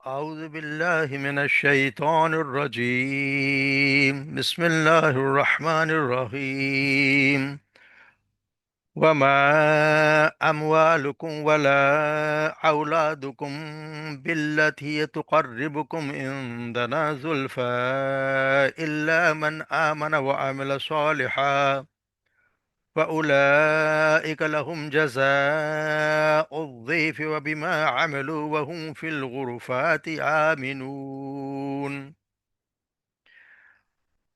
أعوذ بالله من الشيطان الرجيم. بسم الله الرحمن الرحيم. وما أموالكم ولا أولادكم بالتي تقربكم عندنا زلفى إلا من آمن وعمل صالحا فأولئك لهم جزاء الضيف وبما عملوا وهم في الغرفات آمنون.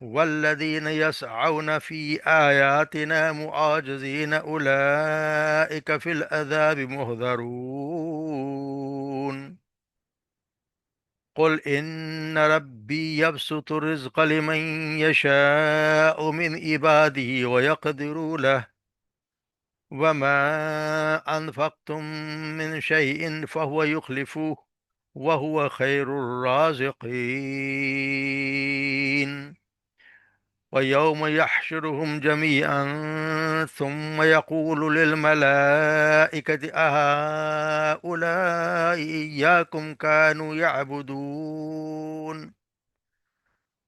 والذين يسعون في آياتنا معاجزين أولئك في العذاب محضرون. قل إن ربي يبسط الرزق لمن يشاء من عباده ويقدر له وما أنفقتم من شيء فهو يخلفه وهو خير الرازقين. ويوم يحشرهم جميعا ثم يقول للملائكة أهؤلاء إياكم كانوا يعبدون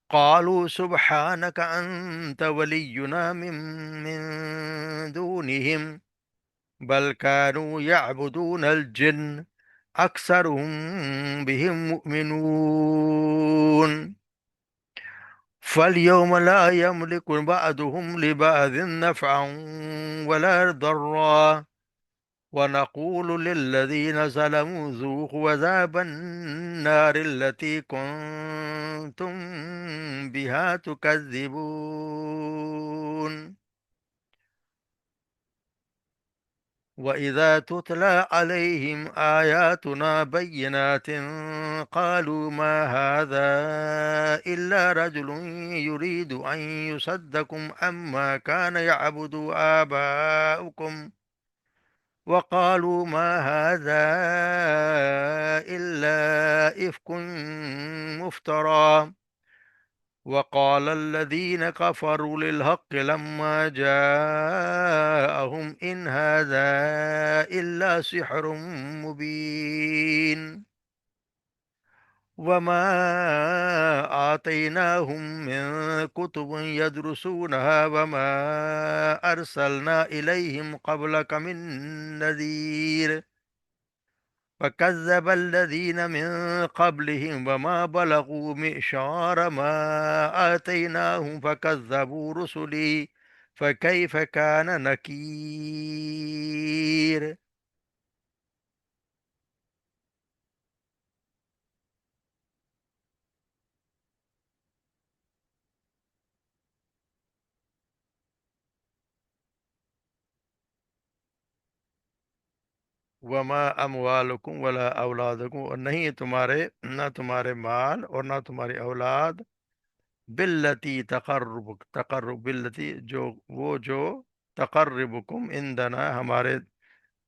قالوا سبحانك أنت ولينا من دونهم بل كانوا يعبدون الجن أكثرهم بهم مؤمنون. فاليوم لا يملك بعضهم لبعض نفعا ولا ضرا ونقول للذين ظلموا ذوقوا عذاب النار التي كنتم بها تكذبون. وإذا تتلى عليهم آياتنا بينات قالوا ما هذا إلا رجل يريد أن يصدكم عما كان يعبد آباؤكم وقالوا ما هذا إلا إفك مفترى وقال الذين كفروا للحق لما جاءهم إن هذا إلا سحر مبين. وما آتيناهم من كتب يدرسونها وما أرسلنا إليهم قبلك من نذير فكذب الذين من قبلهم وما بلغوا معشار ما آتيناهم فكذبوا رسلي فكيف كان نكير. وما اموالکم ولا اولادکم، اور نہیں تمہارے نہ تمہارے مال اور نہ تمہاری اولاد باللتی تقرب باللتی جو تقربکم عندنا ہمارے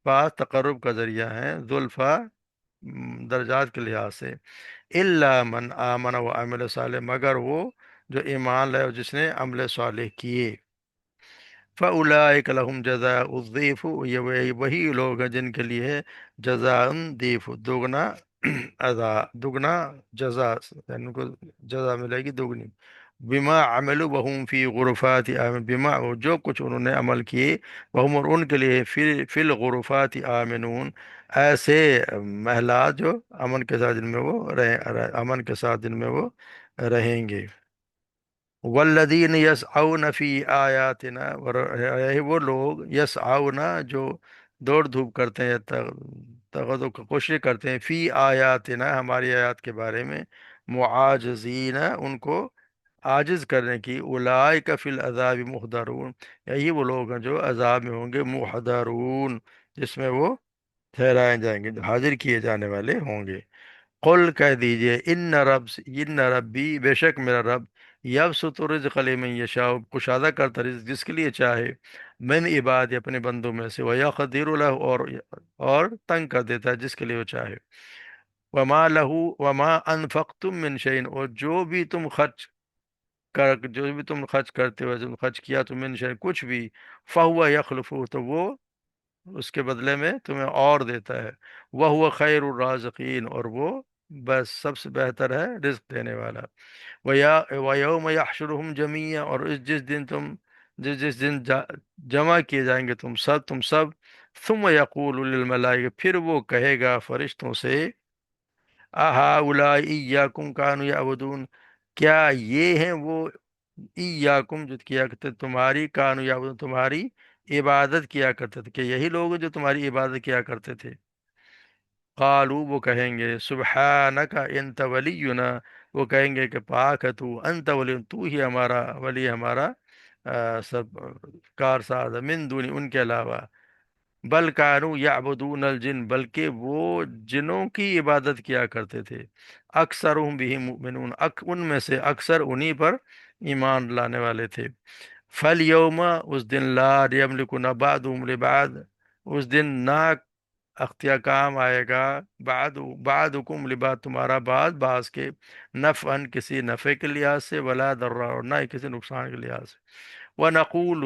پاس تقرب کا ذریعہ ہیں، زلفا درجات کے لحاظ سے، الا من آمن و عمل صالح مگر وہ جو ایمان لائے اور جس نے عمل صالح کیے، فَأُولَٰئِكَ لَهُمْ جَزَاءُ الضِّعْفِ، یہ وہی لوگ ہیں جن کے لیے ہے جزاء ضعف، دگنا دگنا جزا، یعنی ان کو جزا ملے گی دگنی، بما عملوا وهم فی غرفات آمن، بما جو کچھ انہوں نے عمل کیے، وہم اور ان کے لیے فی الغرفات آمنون، ایسے محلات جو امن کے ساتھ جن میں وہ امن کے ساتھ جن میں وہ رہیں گے۔ والذین یسعون فی آیاتنا، اور ہے وہ لوگ یسعون جو دوڑ دھوپ کرتے ہیں، تغض و کوشش کرتے ہیں، فی آیاتنا ہماری آیات کے بارے میں، معاجزین ان کو عاجز کرنے کی، اولئک فی العذاب محضرون، یہی وہ لوگ ہیں جو عذاب میں ہوں گے، محضرون جس میں وہ ٹھہرائے جائیں گے، حاضر کیے جانے والے ہوں گے۔ قل کہہ دیجئے ان ربی بے شک میرا رب یبسط الرزق لمن یشاء کشادہ کرتا رزق جس کے لیے چاہے، من عباد اپنے بندوں میں سے، ویقدر له اور تنگ کر دیتا ہے جس کے لیے وہ چاہے، وما انفقتم من شیء اور جو بھی تم خرچ کرتے ہو، جو خرچ کیا تم من شیء کچھ بھی، فہو یخلفہ تو وہ اس کے بدلے میں تمہیں اور دیتا ہے، وَهُوَ خَيْرُ الرَّازِقِينَ اور وہ بس سب سے بہتر ہے رزق دینے والا۔ وَيَوْمَ يَحْشُرُهُمْ جَمِيعًا، اور جس دن جس دن جمع کیے جائیں گے تم سب، ثم یقول للملائکہ، پھر وہ کہے گا فرشتوں سے، اہؤلاء ایاکم کانوا یعبدون، کیا یہ ہیں وہ ایاکم جو کیا کرتے تمہاری، کانوا یعبدون تمہاری عبادت کیا کرتے تھے، کہ یہی لوگ ہیں جو تمہاری عبادت کیا کرتے تھے؟ قالو، وہ کہیں گے، سبحانک انت ولینا، وہ کہیں گے کہ پاک ہے تو، انت ولی، تو ہی ہمارا ولی، ہمارا سب کارساز ہے، من دونی، ان کے علاوہ، بل کانوا یعبدون الجن، بلکہ وہ جنوں کی عبادت کیا کرتے تھے، اکثرهم بہم مؤمنون، ان میں سے اکثر انہی پر ایمان لانے والے تھے۔ فالیوم، اس دن، لا یملک نہ بعضهم لبعض، اس دن نہ اختیار کام آئے گا، بعدکم لبعض، تمہارا بعض کے، نفعن، کسی نفع کے لحاظ سے، ولا ضرا، اور نہ ہی کسی نقصان کے لحاظ سے، وَنَقُولُ،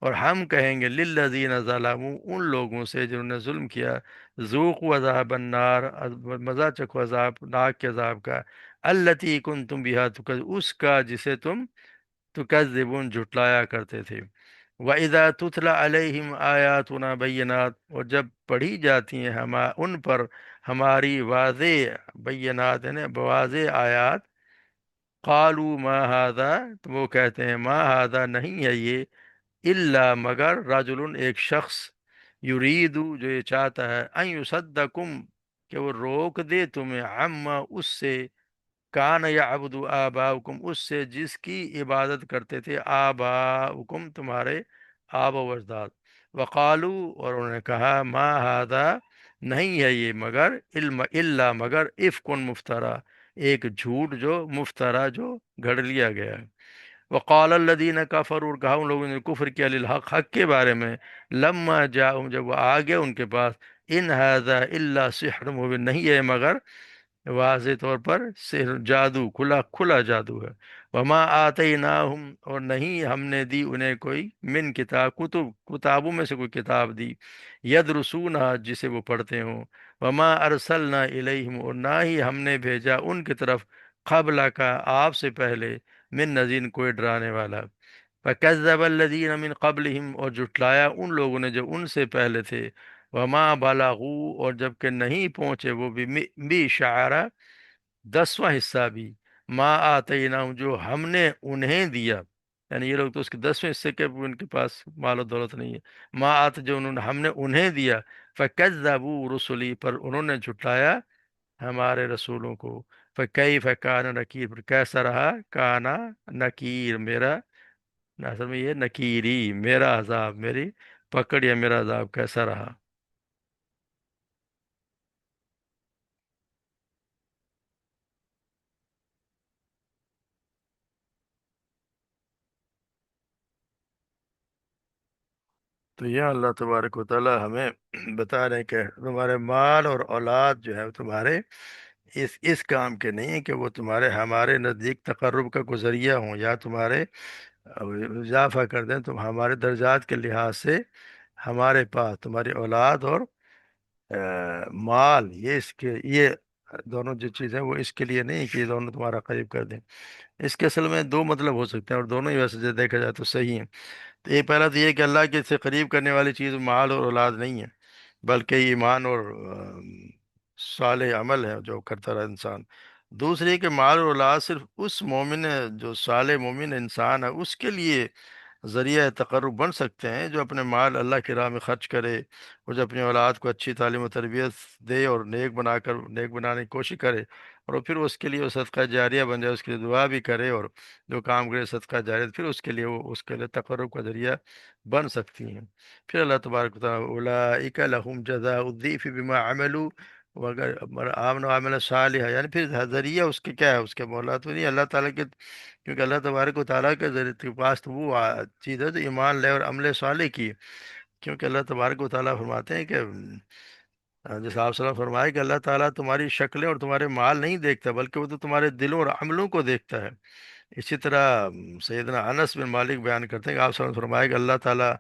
اور ہم کہیں گے، لِلَّذِينَ ظَلَمُوا، ان لوگوں سے جنہوں نے ظلم کیا، ذُوقُوا عذاب النار، مزہ چکھو عذاب ناک کے عذاب کا، الَّتِي كُنتُم بِهَا تُكَذِّبُونَ، اس کا جسے تم تکذبون جھٹلایا کرتے تھے۔ وَإِذَا تُتْلَى عَلَيْهِمْ آيَاتُنَا بَيِّنَاتٍ، اور جب پڑھی جاتی ہیں ان پر ہماری واضح بینات، یعنی واضح آیات، قالوا ما هذا، تو وہ کہتے ہیں، ما هذا، نہیں ہے یہ، الا، مگر، رجل، ایک شخص، یریدو، جو یہ چاہتا ہے، ان یصدکم، کہ وہ روک دے تمہیں، عما، اس سے، کان یعبد آباؤکم، اس سے جس کی عبادت کرتے تھے آباؤکم، تمہارے آبا و اجداد، وقالو، اور انہوں نے کہا، ما ہذا، نہیں ہے یہ، مگر، علم الا، مگر، افکن مفترا، ایک جھوٹ جو مفترا، جو گھڑ لیا گیا ہے۔ وقال الذین کفروا، اور کہا ان لوگوں نے کفر کیا، للحق، حق کے بارے میں، لما جاءہم، جب وہ آ گیا ان کے پاس، ان ھذا الا سحر مبین، نہیں ہے مگر واضح طور پر سحر، جادو، کھلا کھلا جادو ہے۔ وما آتیناہم، اور نہیں ہم نے دی انہیں کوئی، من کتاب، کتابوں میں سے کوئی کتاب دی، یدرسونہا، جسے وہ پڑھتے ہوں، وما ارسلنا الیہم، اور نہ ہی ہم نے بھیجا ان کی طرف، قبل کا، آپ سے پہلے، من نذیر، کوئی ڈرانے والا۔ فکذب الذین من قبلہم، اور جھٹلایا ان لوگوں نے جو ان سے پہلے تھے، وما بلغوا، اور جب کہ نہیں پہنچے وہ بھی شعرا، 10واں حصہ بھی، ما آتیناہم، جو ہم نے انہیں دیا، یعنی یہ لوگ تو اس کے 10ویں حصے کے ان کے پاس مال و دولت نہیں ہے، ما آت، جو ہم نے انہیں دیا، فکذبوا رسلی، پر انہوں نے جھٹلایا ہمارے رسولوں کو، فکیف کان نکیر، پھر کیسا رہا، کانا، نکیر، میرا، اصل میں یہ نکیری، میرا عذاب، میری پکڑ یا میرا عذاب کیسا رہا۔ تو یہ اللہ تبارک و تعالی ہمیں بتا رہے ہیں کہ تمہارے مال اور اولاد جو ہے وہ تمہارے اس کام کے نہیں ہیں، کہ وہ تمہارے ہمارے نزدیک تقرب کا کوئی ذریعہ ہوں، یا تمہارے اضافہ کر دیں تم ہمارے درجات کے لحاظ سے، ہمارے پاس تمہاری اولاد اور مال، یہ دونوں جو چیزیں وہ اس کے لیے نہیں کہ یہ دونوں تمہارا قریب کر دیں۔ اس کے اصل میں دو مطلب ہو سکتے ہیں، اور دونوں ہی ویسے جو دیکھا جائے تو صحیح ہیں۔ تو یہ پہلا تو یہ کہ اللہ کے سے قریب کرنے والی چیز مال اور اولاد نہیں ہے، بلکہ ایمان اور صالح عمل ہے جو کرتا رہا انسان۔ دوسری کہ مال اور اولاد صرف اس مومن جو صالح مومن انسان ہے اس کے لیے ذریعہ تقرب بن سکتے ہیں، جو اپنے مال اللہ کی راہ میں خرچ کرے، اور جو اپنی اولاد کو اچھی تعلیم و تربیت دے، اور نیک بنانے کی کوشش کرے، اور پھر اس کے لیے وہ صدقہ جاریہ بن جائے، اس کے لیے دعا بھی کرے، اور جو کام کرے صدقہ جاریہ، پھر اس کے لیے وہ اس کے لیے تقرب کا ذریعہ بن سکتی ہیں۔ پھر اللہ تبارک و تعالیٰ، اولئک لہم جزاء الضعف بما عملوا، وگر آمن و عمل صالح، یعنی پھر ذریعہ اس کے کیا ہے، اس کے مولا تو نہیں اللہ تعالیٰ کے، کیونکہ اللہ تبارک و تعالیٰ کے ذریعے کے پاس تو وہ چیز ہے جو ایمان لے اور عمل صالح کی، کیونکہ اللہ تبارک و تعالیٰ فرماتے ہیں کہ جیسے آپ صلی اللہ علیہ وسلم فرمائے کہ اللہ تعالیٰ تمہاری شکلیں اور تمہارے مال نہیں دیکھتا، بلکہ وہ تو تمہارے دلوں اور عملوں کو دیکھتا ہے۔ اسی طرح سیدنا انس بن مالک بیان کرتے ہیں کہ آپ صلی اللہ علیہ وسلم فرمائے کہ اللہ تعالیٰ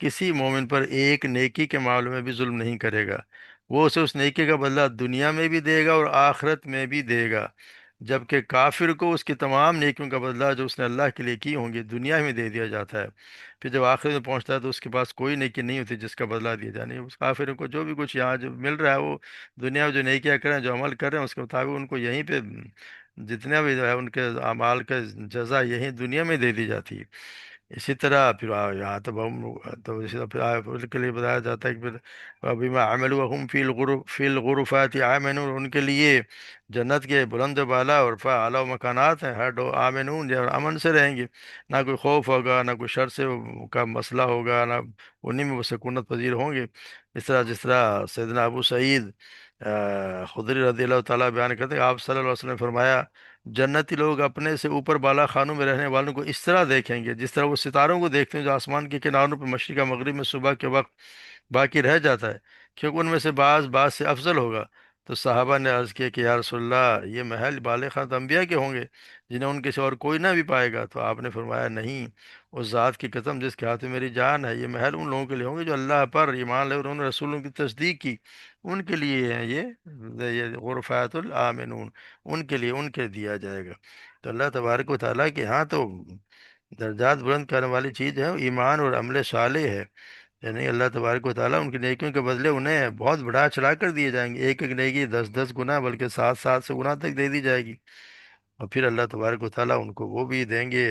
کسی مومن پر ایک نیکی کے معاملے میں بھی ظلم نہیں کرے گا، وہ اسے اس نیکی کا بدلہ دنیا میں بھی دے گا اور آخرت میں بھی دے گا، جبکہ کافر کو اس کی تمام نیکیوں کا بدلہ جو اس نے اللہ کے لیے کی ہوں گی دنیا میں دے دیا جاتا ہے۔ پھر جب آخرت میں پہنچتا ہے تو اس کے پاس کوئی نیکی نہیں ہوتی جس کا بدلہ دیا جانے، اس کافر کو جو بھی کچھ یہاں جو مل رہا ہے وہ دنیا میں جو نیکیاں کریں، جو عمل کر رہے ہیں اس کے مطابق ان کو یہیں پہ جتنا بھی جو ہے ان کے اعمال کا جزا یہیں دنیا میں دے دی جاتی ہے۔ اسی طرح پھر یہاں تو ہم تو اسی طرح پھر ان کے لیے بتایا جاتا ہے کہ پھر بما عملوا وهم فی الغرفات آمنون، ان کے لیے جنت کے بلند و بالا اور اعلیٰ مکانات ہیں، ہر دو آمنون جو امن سے رہیں گے، نہ کوئی خوف ہوگا، نہ کوئی شر سے کا مسئلہ ہوگا، نہ انہیں میں وہ سکونت پذیر ہوں گے۔ اس طرح جس طرح سیدنا ابو سعید خدری رضی اللہ تعالیٰ بیان کرتے ہیں، آپ صلی اللہ علیہ وسلم نے فرمایا جنتی لوگ اپنے سے اوپر بالا خانوں میں رہنے والوں کو اس طرح دیکھیں گے جس طرح وہ ستاروں کو دیکھتے ہیں جو آسمان کے کناروں پہ مشرق و مغرب میں صبح کے وقت باقی رہ جاتا ہے، کیونکہ ان میں سے بعض بعض سے افضل ہوگا۔ تو صحابہ نے عرض کیا کہ یا رسول اللہ، یہ محل بالغ خان تو انبیاء کے ہوں گے جنہیں ان کے سوا اور کوئی نہ بھی پائے گا؟ تو آپ نے فرمایا نہیں، اس ذات کی قسم جس کے ہاتھ میں میری جان ہے، یہ محل ان لوگوں کے لیے ہوں گے جو اللہ پر ایمان لے اور انہوں نے رسولوں کی تصدیق کی، ان کے لیے ہیں یہ غرفات الآمنون، ان کے لیے ان کے دیا جائے گا۔ تو اللہ تبارک و تعالیٰ کے ہاں تو درجات بلند کرنے والی چیز ہے ایمان اور عمل صالح ہے، یعنی اللہ تبارک و تعالیٰ ان کی نیکیوں کے بدلے انہیں بہت بڑھا چڑھا کر دیے جائیں گے، ایک ایک نیکی 10 10 گنا بلکہ 7 7 سے گنا تک دے دی جائے گی۔ اور پھر اللہ تبارک و تعالیٰ ان کو وہ بھی دیں گے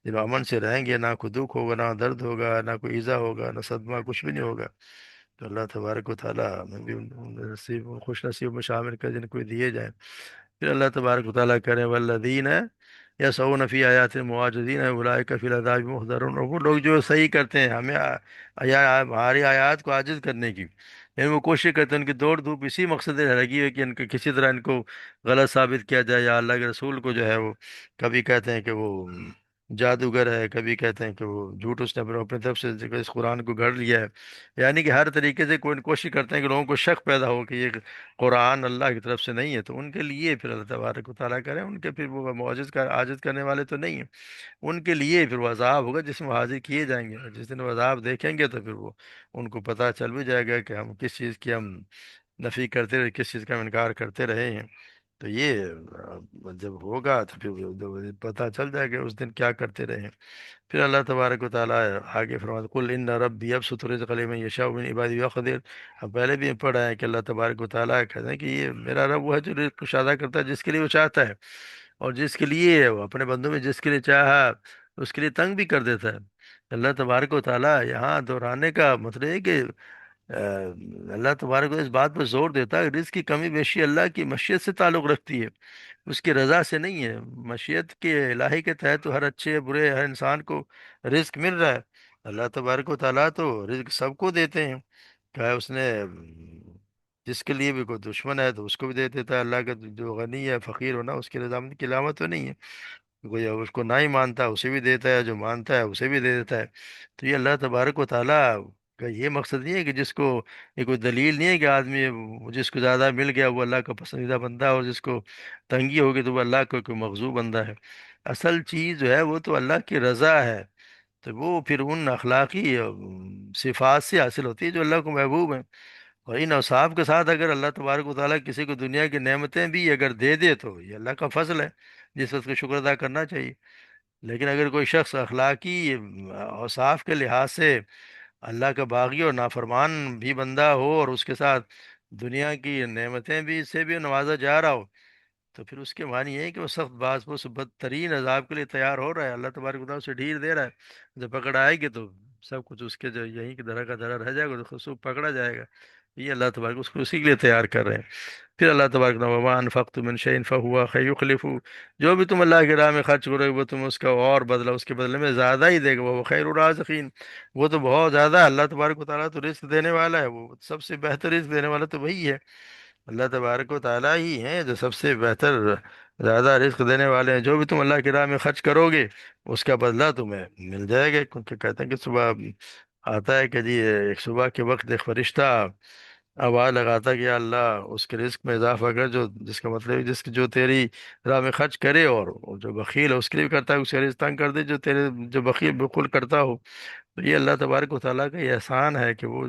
جن امن سے رہیں گے، نہ کوئی دکھ ہوگا، نہ درد ہوگا، نہ کوئی ایذا ہوگا، نہ صدمہ، کچھ بھی نہیں ہوگا۔ تو اللہ تبارک و تعالیٰ ہمیں بھی ان نصیب خوش نصیب میں شامل کر جن کو دیے جائیں۔ پھر اللہ تبارک و تعالیٰ کرے والذین یسعون فی آیات المعاجزین اولئک فی العذاب محضرون، اور وہ لوگ جو صحیح کرتے ہیں ہمیں ہماری آیات کو عاجز کرنے کی، یعنی وہ کوشش کرتے ہیں، ان کی دوڑ دھوپ اسی مقصد سے لگی ہوئی کہ ان کو کسی طرح ان کو غلط ثابت کیا جائے، یا اللہ کے رسول کو جو ہے وہ کبھی کہتے ہیں کہ وہ جادوگر ہے، کبھی کہتے ہیں کہ وہ جھوٹ اس نے اپنے طرف سے اس قرآن کو گھڑ لیا ہے، یعنی کہ ہر طریقے سے کوئی کوشش کرتے ہیں کہ لوگوں کو شک پیدا ہو کہ یہ قرآن اللہ کی طرف سے نہیں ہے۔ تو ان کے لیے پھر اللہ تبارک و تعالیٰ کریں، ان کے پھر وہ معجز کا عاجز کرنے والے تو نہیں ہیں، ان کے لیے پھر وہ عذاب ہوگا جس میں وہ حاضر کیے جائیں گے، اور جس دن وہ عذاب دیکھیں گے تو پھر وہ ان کو پتہ چل بھی جائے گا کہ ہم کس چیز کی ہم نفی کرتے رہے، کس چیز کا ہم انکار کرتے رہے ہیں۔ تو یہ جب ہوگا تو پھر پتہ چل جائے گا اس دن کیا کرتے رہے ہیں۔ پھر اللہ تبارک و تعالیٰ آگے فرماتا قل ان ربی یبسط الرزق لمن یشاء من عبادی ویقدر، ہم پہلے بھی پڑھا ہے کہ اللہ تبارک و تعالیٰ کہتے ہیں کہ یہ میرا رب وہ ہے جو رزق کشادہ کرتا ہے جس کے لیے وہ چاہتا ہے، اور جس کے لیے وہ اپنے بندوں میں جس کے لیے چاہا اس کے لیے تنگ بھی کر دیتا ہے۔ اللہ تبارک و تعالیٰ یہاں دہرانے کا مطلب ہے کہ اللہ تبارک و اس بات پر زور دیتا ہے کہ رزق کی کمی بیشی اللہ کی مشیت سے تعلق رکھتی ہے، اس کی رضا سے نہیں ہے۔ مشیت کے الہی کے تحت تو ہر اچھے برے ہر انسان کو رزق مل رہا ہے۔ اللہ تبارک و تعالیٰ تو رزق سب کو دیتے ہیں، کہا اس نے جس کے لیے بھی کوئی دشمن ہے تو اس کو بھی دے دیتا ہے، اللہ کا جو غنی ہے فقیر ہونا اس کی رضامندی کی علامت تو نہیں ہے، کوئی اس کو نہ ہی مانتا اسے بھی دیتا ہے، جو مانتا ہے اسے بھی دے دیتا ہے۔ تو یہ اللہ تبارک و تعالیٰ کا یہ مقصد نہیں ہے کہ جس کو یہ کوئی دلیل نہیں ہے کہ آدمی جس کو زیادہ مل گیا وہ اللہ کا پسندیدہ بندہ ہے، اور جس کو تنگی ہوگی تو وہ اللہ کا کوئی مغضوب بندہ ہے۔ اصل چیز جو ہے وہ تو اللہ کی رضا ہے، تو وہ پھر ان اخلاقی صفات سے حاصل ہوتی ہے جو اللہ کو محبوب ہیں، اور ان اوصاف کے ساتھ اگر اللہ تبارک و تعالیٰ کسی کو دنیا کی نعمتیں بھی اگر دے دے تو یہ اللہ کا فضل ہے جس پر اس کو شکر ادا کرنا چاہیے۔ لیکن اگر کوئی شخص اخلاقی اوصاف کے لحاظ سے اللہ کا باغی اور نافرمان بھی بندہ ہو اور اس کے ساتھ دنیا کی نعمتیں بھی سے بھی نوازا جا رہا ہو، تو پھر اس کے معنی یہ ہے کہ وہ سخت باز پس بدترین عذاب کے لیے تیار ہو رہا ہے، اللہ تبارک و تعالیٰ اسے ڈھیل دے رہا ہے، جب پکڑ آئے گی تو سب کچھ اس کے جو یہیں کی درہ کا درہ رہ جائے گا تو خود پکڑا جائے گا۔ یہ اللہ تبارک اس کو اسی کے لیے تیار کر رہے ہیں۔ پھر اللہ تبارک نے وما انفقتم من شیء فهو یخلف، جو بھی تم اللہ کی راہ میں خرچ کرو گے وہ تم اس کا اور بدلہ اس کے بدلے میں زیادہ ہی دے گا، وہ خیر الرازقین، وہ تو بہت زیادہ اللہ تبارک و تعالیٰ تو رزق دینے والا ہے، وہ سب سے بہتر رزق دینے والا تو وہی ہے، اللہ تبارک و تعالیٰ ہی ہیں جو سب سے بہتر زیادہ رزق دینے والے ہیں۔ جو بھی تم اللہ کی راہ میں خرچ کرو گے اس کا بدلہ تمہیں مل جائے گا، کیونکہ کہتے ہیں کہ صبح آتا ہے کہ جی ایک صبح کے وقت ایک فرشتہ آواز لگاتا کہ یا اللہ اس کے رزق میں اضافہ کر، جو جس کا مطلب ہے جس کی جو تیری راہ میں خرچ کرے، اور جو بخیل ہے اس کے لیے بھی کرتا ہے اسے رزق تنگ کر دے، جو تیرے جو بخیل بخل کرتا ہو تو یہ اللہ تبارک و تعالیٰ کا یہ احسان ہے کہ وہ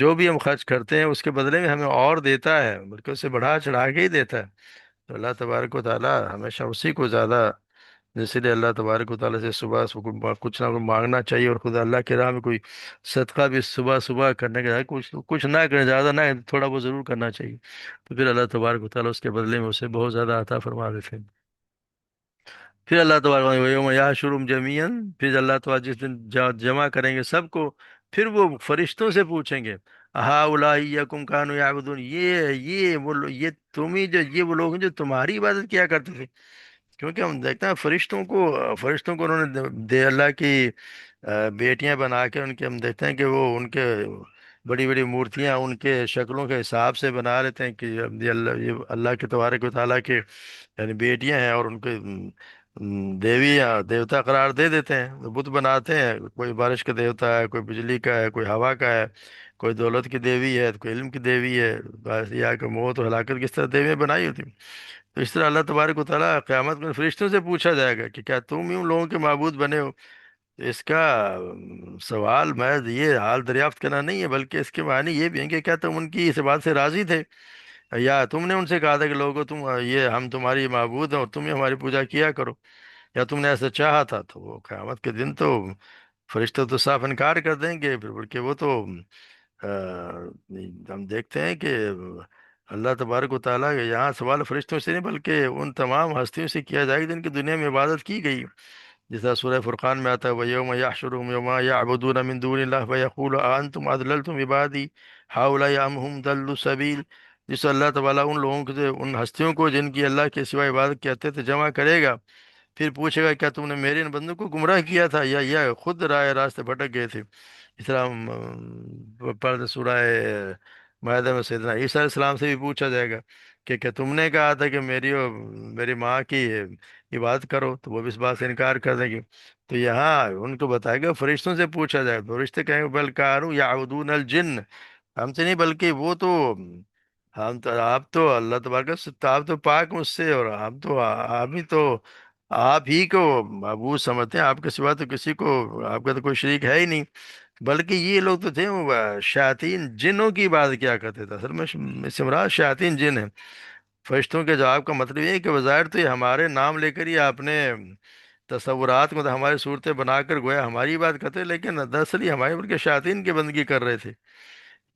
جو بھی ہم خرچ کرتے ہیں اس کے بدلے میں ہمیں اور دیتا ہے، بلکہ اسے بڑھا چڑھا کے ہی دیتا ہے۔ تو اللہ تبارک و تعالیٰ ہمیشہ اسی کو زیادہ، اسی لیے اللہ تبارک و تعالیٰ سے صبح صبح کچھ نہ کچھ مانگنا چاہیے، اور خدا اللہ کے راہ میں کوئی صدقہ بھی صبح صبح کرنے کے، کچھ کچھ نہ کریں، زیادہ نہ کریں، تھوڑا بہت ضرور کرنا چاہیے، تو پھر اللہ تبارک و تعالیٰ اس کے بدلے میں اسے بہت زیادہ عطا فرما دیتے ہیں۔ پھر اللہ تبارک و تعالیٰ یوم یحشرہم جمیعا، پھر اللہ تعالیٰ جس دن جمع کریں گے سب کو، پھر وہ فرشتوں سے پوچھیں گے، ہؤلاء ایکم کانوا یعبدون، یہ یہ تم ہی جو، یہ وہ لوگ ہیں جو تمہاری عبادت کیا کرتے تھے۔ کیونکہ ہم دیکھتے ہیں فرشتوں کو انہوں نے دے اللہ کی بیٹیاں بنا کے، ان کے ہم دیکھتے ہیں کہ وہ ان کے بڑی بڑی مورتیاں ان کے شکلوں کے حساب سے بنا لیتے ہیں کہ یہ اللہ کے تبارک و تعالیٰ کے یعنی بیٹیاں ہیں، اور ان کے دیوی یا دیوتا قرار دے دیتے ہیں، تو بت بناتے ہیں، کوئی بارش کا دیوتا ہے، کوئی بجلی کا ہے، کوئی ہوا کا ہے، کوئی دولت کی دیوی ہے، کوئی علم کی دیوی ہے، بس یا کہ موت و ہلاکت کس طرح دیویاں بنائی ہوتی ہیں۔ تو اس طرح اللہ تبارک و تعالیٰ قیامت میں فرشتوں سے پوچھا جائے گا کہ کیا تم ہی ان لوگوں کے معبود بنے ہو؟ تو اس کا سوال محض یہ حال دریافت کرنا نہیں ہے، بلکہ اس کے معنی یہ بھی ہیں کہ کیا تم ان کی اس بات سے راضی تھے، یا تم نے ان سے کہا تھا کہ لوگوں تم یہ ہم تمہاری معبود ہیں اور تم ہی ہماری پوجا کیا کرو، یا تم نے ایسا چاہا تھا؟ تو وہ قیامت کے دن تو فرشتے تو صاف انکار کر دیں گے، پھر بلکہ وہ تو آ، ہم دیکھتے ہیں کہ اللہ تبارک و تعالیٰ کا یہاں سوال فرشتوں سے نہیں بلکہ ان تمام ہستیوں سے کیا جائے گا جن کی دنیا میں عبادت کی گئی، جیسا سورہ فرقان میں آتا ہے وَيَوْمَ يَحْشُرُهُمْ يَوْمَ يَعْبُدُونَ مِن دُونِ اللَّهِ فَيَقُولُ أَأَنْتُمْ أَضْلَلْتُمْ عِبَادِي هَؤُلَاءِ أَمْ هُمْ ضَلُّوا السَّبِيلَ۔ جس اللہ تعالیٰ ان لوگوں کو ان ہستیوں کو جن کی اللہ کے سوا عبادت کہتے تھے جمع کرے گا، پھر پوچھے گا کیا تم نے میرے ان بندوں کو گمراہ کیا تھا، یا خود راہ راست بھٹک گئے تھے؟ اس طرح ہم پڑھتے سورہ معاہدہ میں سیدنا عیسیٰ علیہ السلام سے بھی پوچھا جائے گا کہ کیا تم نے کہا تھا کہ میری ماں کی عبادت کرو، تو وہ بھی اس بات سے انکار کر دیں گے۔ تو یہاں ان کو بتائے گا فرشتوں سے پوچھا جائے، فرشتے کہیں گے بل کانوا یعبدون الجن، ہم سے نہیں بلکہ وہ تو ہم تو آپ تو اللہ تبارک آپ تو پاک مجھ سے، اور ہم تو آپ ہی تو آپ ہی کو معبود سمجھتے ہیں، آپ کے سوا تو کسی کو آپ کا تو کوئی شریک ہے ہی نہیں، بلکہ یہ لوگ تو تھے وہ شیاطین جنوں کی عبادت کیا کرتے تھے، اصل میں اس سے مراد شیاطین جن ہیں۔ فرشتوں کے جواب کا مطلب یہ ہے کہ بظاہر تو یہ ہمارے نام لے کر ہی آپ نے تصورات مطلب ہماری صورتیں بنا کر گویا ہماری بات کرتے، لیکن دراصل یہ ہماری بلکہ شیاطین کی بندگی کر رہے تھے،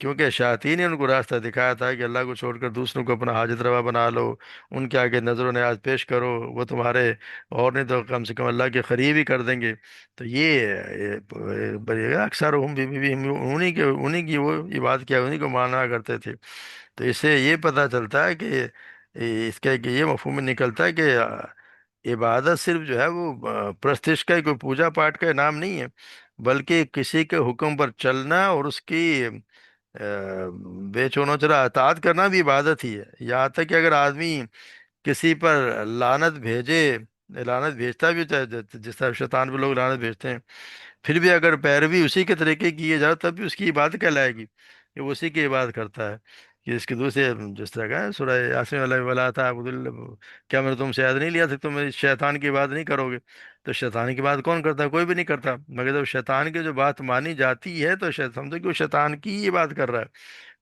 کیونکہ شیاطین نے ان کو راستہ دکھایا تھا کہ اللہ کو چھوڑ کر دوسروں کو اپنا حاجت روا بنا لو، ان کے آگے نظر و نیاز پیش کرو، وہ تمہارے اور نہیں تو کم سے کم اللہ کے قریب ہی کر دیں گے۔ تو اکثر انہیں کے انہیں کی وہ یہ بات کیا انہیں کو مانا کرتے تھے۔ تو اس سے یہ پتہ چلتا ہے کہ اس کا کہ یہ مفہوم نکلتا ہے کہ عبادت صرف جو ہے وہ پرستش کا کوئی پوجا پاٹ کا نام نہیں ہے، بلکہ کسی کے حکم پر چلنا اور اس کی بے چونو چرا اطاعت کرنا بھی عبادت ہی ہے۔ یہاں تک کہ اگر آدمی کسی پر لعنت بھیجے، لعنت بھیجتا بھی ہوتا ہے جس طرح شیطان پہ لوگ لعنت بھیجتے ہیں، پھر بھی اگر پیروی اسی کے طریقے کی کیے جائے تب بھی اس کی عبادت کہلائے گی کہ وہ اسی کی عبادت کرتا ہے۔ کہ اس کے دوسرے جس طرح کا ہے سورہ یاسین علیہ ولا تعبد کیا میں نے تم سے یاد نہیں لیا تھا تم میری شیطان کی بات نہیں کرو گے؟ تو شیطان کی بات کون کرتا ہے؟ کوئی بھی نہیں کرتا، مگر جب شیطان کی جو بات مانی جاتی ہے تو سمجھو کہ وہ شیطان کی ہی بات کر رہا ہے۔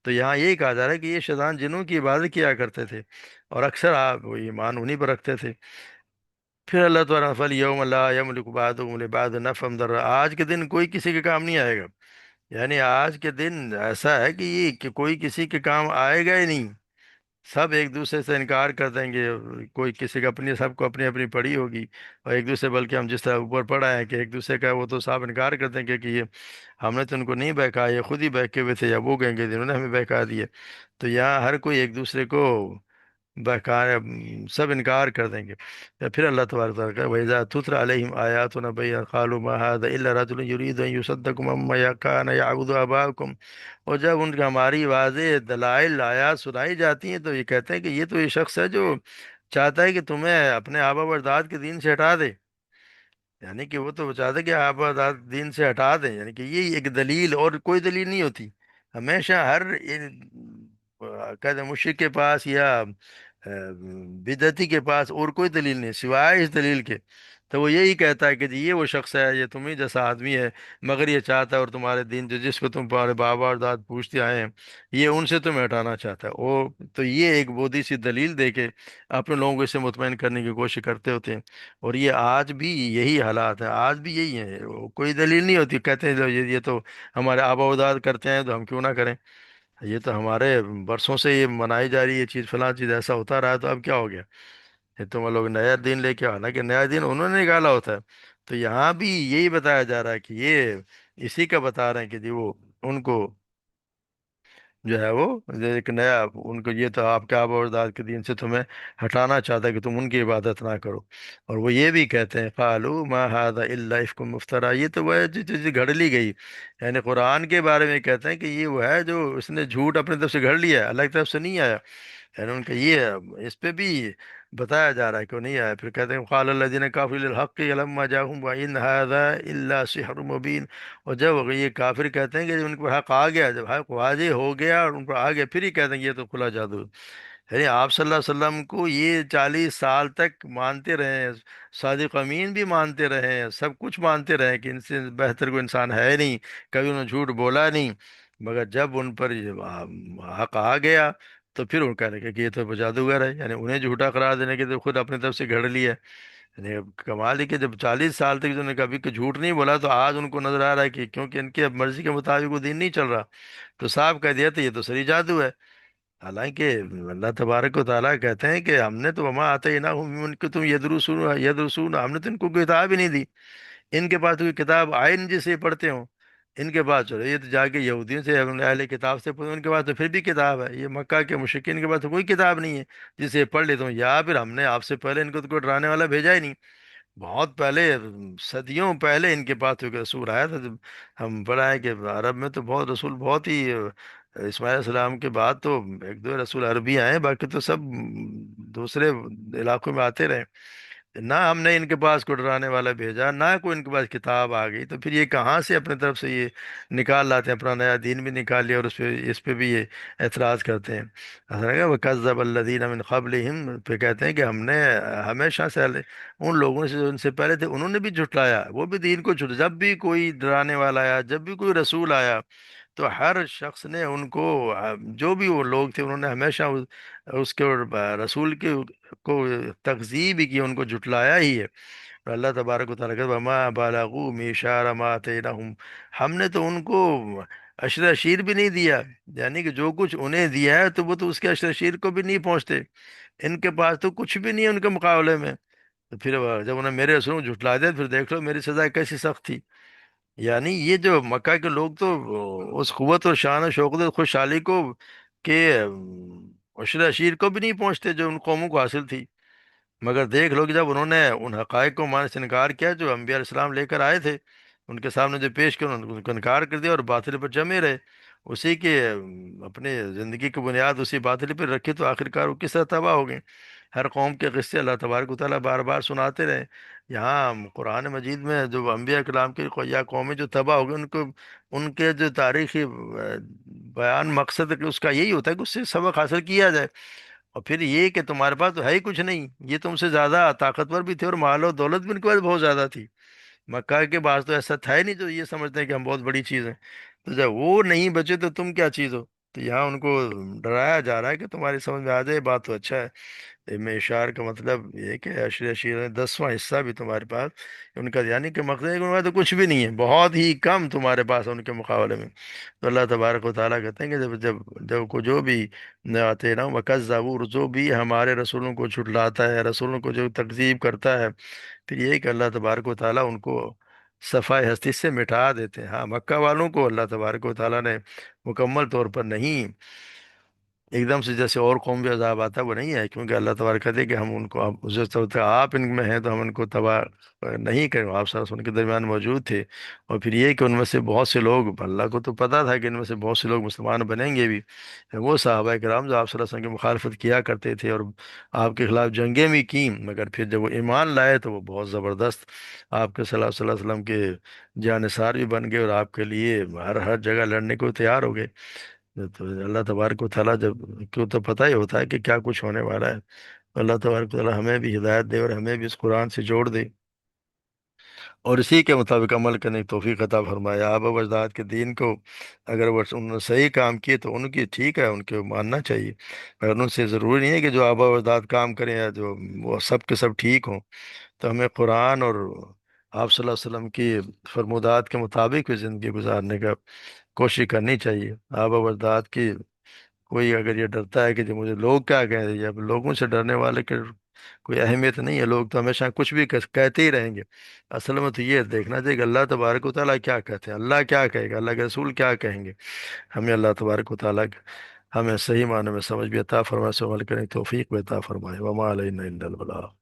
تو یہاں یہی کہا جا رہا ہے کہ یہ شیطان جنوں کی عبادت کیا کرتے تھے، اور اکثر آپ وہ ایمان انہیں پر رکھتے تھے۔ پھر اللہ تعالیٰ فَالْيَوْمَ لَا يَمْلِكُ بَعْضُكُمْ لِبَعْضٍ نَفْعًا ضَرًّا، آج کے دن کوئی کسی کے کام نہیں آئے گا، یعنی آج کے دن ایسا ہے کہ یہ کہ کوئی کسی کے کام آئے گا ہی نہیں، سب ایک دوسرے سے انکار کر دیں گے، کوئی کسی کا اپنی، سب کو اپنی اپنی پڑی ہوگی، اور ایک دوسرے بلکہ ہم جس طرح اوپر پڑھا ہے کہ ایک دوسرے کا وہ تو صاف انکار کر دیں گے کہ یہ ہم نے تو ان کو نہیں بہکایا، یہ خود ہی بہکے ہوئے تھے، یا وہ کہیں گے جنہوں نے ہمیں بہکا دیے۔ تو یہاں ہر کوئی ایک دوسرے کو بہکا سب انکار کر دیں گے۔ یا پھر اللہ تبارک و تعالیٰ کا وَإِذَا تُتْلَىٰ عَلَيْهِمْ آيَاتُنَا بَيِّنَاتٍ قَالُوا مَا هَٰذَا إِلَّا رَجُلٌ يُرِيدُ أَن يُصَدَّكُمْ عَمَّا كَانَ يَعْبُدُ آبَاؤُكُمْ، اور جب ان کی ہماری واضح دلائل آیات سنائی جاتی ہیں تو یہ کہتے ہیں کہ یہ تو یہ شخص ہے جو چاہتا ہے کہ تمہیں اپنے آبا و اجداد کے دین سے ہٹا دے، یعنی کہ وہ تو چاہتے ہیں کہ آبا و اجداد دین سے ہٹا دیں، یعنی کہ یہ ایک دلیل اور کوئی دلیل نہیں ہوتی، ہمیشہ ہر کہتے ہیں مشرک کے پاس یا بدعتی کے پاس اور کوئی دلیل نہیں سوائے اس دلیل کے، تو وہ یہی کہتا ہے کہ جی یہ وہ شخص ہے، یہ تمہیں جیسا آدمی ہے، مگر یہ چاہتا ہے اور تمہارے دین جو جس کو تم تمہارے بابا اور داد پوچھتے آئے ہیں، یہ ان سے تمہیں ہٹانا چاہتا ہے وہ، تو یہ ایک بودھی سی دلیل دے کے اپنے لوگوں کو اسے مطمئن کرنے کی کوشش کرتے ہوتے ہیں۔ اور یہ آج بھی یہی حالات ہیں، آج بھی یہی ہے، کوئی دلیل نہیں ہوتی، کہتے ہیں یہ تو ہمارے آبا و اجداد کرتے ہیں تو ہم کیوں نہ کریں، یہ تو ہمارے برسوں سے یہ منائی جا رہی ہے چیز، فلاں چیز ایسا ہوتا رہا ہے تو اب کیا ہو گیا، یہ تم لوگ نیا دین لے کے آنا کہ نیا دین انہوں نے نکالا ہوتا ہے۔ تو یہاں بھی یہی بتایا جا رہا ہے کہ یہ اسی کا بتا رہے ہیں کہ جی وہ ان کو جو ہے وہ ایک نیا، ان کو یہ تو آپ کے آبا و اجداد کے دین سے تمہیں ہٹانا چاہتا ہے کہ تم ان کی عبادت نہ کرو۔ اور وہ یہ بھی کہتے ہیں قالوا ما هذا الا افک مفترا، یہ تو وہ ہے جو چیز گھڑ لی گئی، یعنی قرآن کے بارے میں کہتے ہیں کہ یہ وہ ہے جو اس نے جھوٹ اپنی طرف سے گھڑ لیا ہے، اللہ کی طرف سے نہیں آیا، یعنی ان کا یہ اس پہ بھی بتایا جا رہا ہے کہ وہ نہیں آیا۔ پھر کہتے ہیں قال الذين كفروا للحق لما جاءهم وان هذا الا سحر مبين، اور جب یہ کافر کہتے ہیں کہ جب ان پر حق آ گیا، جب حق واضح ہو گیا اور ان پر آ گیا، پھر ہی کہتے ہیں کہ یہ تو کھلا جادو ہے۔ یعنی آپ صلی اللہ علیہ وسلم کو یہ 40 سال تک مانتے رہے ہیں، صادق امین بھی مانتے رہے ہیں، سب کچھ مانتے رہے کہ ان سے بہتر کوئی انسان ہے نہیں، کبھی انہوں نے جھوٹ بولا نہیں، مگر جب ان پر یہ حق آ گیا تو پھر وہ کہنے لگے کہ یہ تو جادوگر ہے، یعنی انہیں جھوٹا قرار دینے کے تو خود اپنی طرف سے گھڑ لیا ہے۔ یعنی اب کمال ہے کہ جب 40 سال تک انہوں نے کبھی کوئی جھوٹ نہیں بولا، تو آج ان کو نظر آ رہا ہے کہ کیونکہ ان کی اب مرضی کے مطابق وہ دین نہیں چل رہا، تو صاحب کہہ دیا تو یہ تو صریح جادو ہے۔ حالانکہ اللہ تبارک و تعالیٰ کہتے ہیں کہ ہم نے تو وما آتیناہم من کتب یدرسون ہم نے تو ان کو کوئی کتاب ہی نہیں دی، ان کے پاس تو کوئی کتاب آئے نہیں جسے یہ پڑھتے ہوں، ان کے پاس چلو یہ تو جا کے یہودیوں سے اہل کتاب سے پڑھو، ان کے پاس تو پھر بھی کتاب ہے، یہ مکہ کے مشرکین کے پاس تو کوئی کتاب نہیں ہے جسے یہ پڑھ لیتا ہوں، یا پھر ہم نے آپ سے پہلے ان کو تو کوئی ڈرانے والا بھیجا ہی نہیں، بہت پہلے، صدیوں پہلے ان کے پاس تو ایک رسول آیا تھا، جب ہم پڑھا ہے کہ عرب میں تو بہت رسول بہت ہی اسماعیل علیہ السلام کے بعد تو ایک دو رسول عربی آئے، باقی تو سب دوسرے علاقوں میں آتے رہے، نہ ہم نے ان کے پاس کوئی ڈرانے والا بھیجا، نہ کوئی ان کے پاس کتاب آ گئی، تو پھر یہ کہاں سے اپنے طرف سے یہ نکال لاتے ہیں، اپنا نیا دین بھی نکال لیا اور اس پہ بھی یہ اعتراض کرتے ہیں۔ وَكَذَّبَ الَّذِينَ مِنْ قَبْلِهِمْ، پھر کہتے ہیں کہ ہم نے ہمیشہ سے ان لوگوں سے جو ان سے پہلے تھے انہوں نے بھی جھٹلایا، وہ بھی دین کو جھٹ، جب بھی کوئی ڈرانے والا آیا، جب بھی کوئی رسول آیا، تو ہر شخص نے ان کو جو بھی وہ لوگ تھے انہوں نے ہمیشہ اس کے رسول کے کو تکذیب ہی کی، ان کو جھٹلایا ہی ہے۔ اور اللہ تبارک و تعالیٰ کہ وما بالغوا معشار ما آتیناہم، ہم نے تو ان کو عشر اشیر بھی نہیں دیا، یعنی کہ جو کچھ انہیں دیا ہے تو وہ تو اس کے عشر اشیر کو بھی نہیں پہنچتے، ان کے پاس تو کچھ بھی نہیں ہے ان کے مقابلے میں، تو پھر جب انہیں میرے رسولوں کو جھٹلا دیا، پھر دیکھ لو میری سزا کیسی سخت تھی۔ یعنی یہ جو مکہ کے لوگ تو اس قوت اور شان و شوکت اور خوشحالی کو کہ عشر اشیر کو بھی نہیں پہنچتے جو ان قوموں کو حاصل تھی، مگر دیکھ لو کہ جب انہوں نے ان حقائق کو ماننے سے انکار کیا جو انبیاء علیہ السلام لے کر آئے تھے، ان کے سامنے جو پیش کیا انہوں نے ان کو انکار کر دیا اور باطل پر جمے رہے، اسی کے اپنے زندگی کی بنیاد اسی باطل پر رکھی، تو آخرکار وہ کس طرح تباہ ہو گئے۔ ہر قوم کے قصے اللہ تبارک و تعالیٰ بار بار سناتے رہے، یہاں قرآن مجید میں جو انبیاء کلام کی یا قومیں جو تباہ ہو گئی، ان کو ان کے جو تاریخی بیان مقصد ہے کہ اس کا یہی ہوتا ہے کہ اس سے سبق حاصل کیا جائے، اور پھر یہ کہ تمہارے پاس تو ہے ہی کچھ نہیں، یہ تم سے زیادہ طاقتور بھی تھے اور مال و دولت بھی ان کے پاس بہت زیادہ تھی، مکہ کے بعد تو ایسا تھا ہی نہیں جو یہ سمجھتے ہیں کہ ہم بہت بڑی چیز ہیں، تو جب وہ نہیں بچے تو تم کیا چیز ہو، تو یہاں ان کو ڈرایا جا رہا ہے کہ تمہاری سمجھ میں آ جائے بات تو اچھا ہے، میں اشار کا مطلب یہ ہے کہ عشر عشیر ہے 10واں حصہ بھی تمہارے پاس، ان کا یعنی کہ مقصد ہے کہ ان کا تو کچھ بھی نہیں ہے، بہت ہی کم تمہارے پاس ہے ان کے مقابلے میں۔ تو اللہ تبارک و تعالیٰ کہتے ہیں کہ جب جب جب کو جو بھی آتے نا وکذبوا، جو بھی ہمارے رسولوں کو جھٹلاتا ہے، رسولوں کو جو تکذیب کرتا ہے، پھر یہ کہ اللہ تبارک و تعالیٰ ان کو صفائے ہستی سے مٹا دیتے ہیں۔ ہاں مکہ والوں کو اللہ تبارک و تعالیٰ نے مکمل طور پر نہیں، ایک دم سے جیسے اور قوم بھی عذاب آتا ہے وہ نہیں ہے، کیونکہ اللہ تبارک کہتے ہیں کہ ہم ان کو آپ ان میں ہیں تو ہم ان کو تباہ نہیں کریں، آپ صلی ان کے درمیان موجود تھے، اور پھر یہ کہ ان میں سے بہت سے لوگ، اللہ کو تو پتہ تھا کہ ان میں سے بہت سے لوگ مسلمان بنیں گے بھی، وہ صحابہ کرام جو آپ صلی اللہ علیہ وسلم کی مخالفت کیا کرتے تھے اور آپ کے خلاف جنگیں بھی کیں، مگر پھر جب وہ ایمان لائے تو وہ بہت زبردست آپ کے صلی اللہ علیہ وسلم کے جانثار بھی بن گئے اور آپ کے لیے ہر ہر جگہ لڑنے کو تیار ہو گئے۔ تو اللہ تبارک و تعالیٰ جب، کیوں تو پتہ ہی ہوتا ہے کہ کیا کچھ ہونے والا ہے، اللہ تبارک و تعالیٰ ہمیں بھی ہدایت دے اور ہمیں بھی اس قرآن سے جوڑ دے، اور اسی کے مطابق عمل کرنے کی توفیق عطا فرمایا۔ آبا و اجداد کے دین کو اگر وہ انہوں نے صحیح کام کیے تو ان کی ٹھیک ہے، ان کے ماننا چاہیے، مگر ان سے ضروری نہیں ہے کہ جو آبا و اجداد کام کریں یا جو وہ سب کے سب ٹھیک ہوں۔ تو ہمیں قرآن اور آپ صلی اللہ علیہ وسلم کی فرمودات کے مطابق بھی زندگی گزارنے کا کوشش کرنی چاہیے۔ آبا و اجداد کی کوئی اگر یہ ڈرتا ہے کہ جو مجھے لوگ کیا کہیں گے، اب لوگوں سے ڈرنے والے کے کوئی اہمیت نہیں ہے، لوگ تو ہمیشہ کچھ بھی کہتے ہی رہیں گے۔ اصل میں تو یہ دیکھنا چاہیے کہ اللہ تبارک و تعالیٰ کیا کہتے ہیں، اللہ کیا کہے گا، اللہ کے رسول کیا کہیں گے۔ ہمیں اللہ تبارک و تعالیٰ ہمیں صحیح معنی میں سمجھ بھی عطا فرمائے، سو عمل کرنے کی توفیق بھی عطا فرمائے۔ وما علینا الا البلاغ۔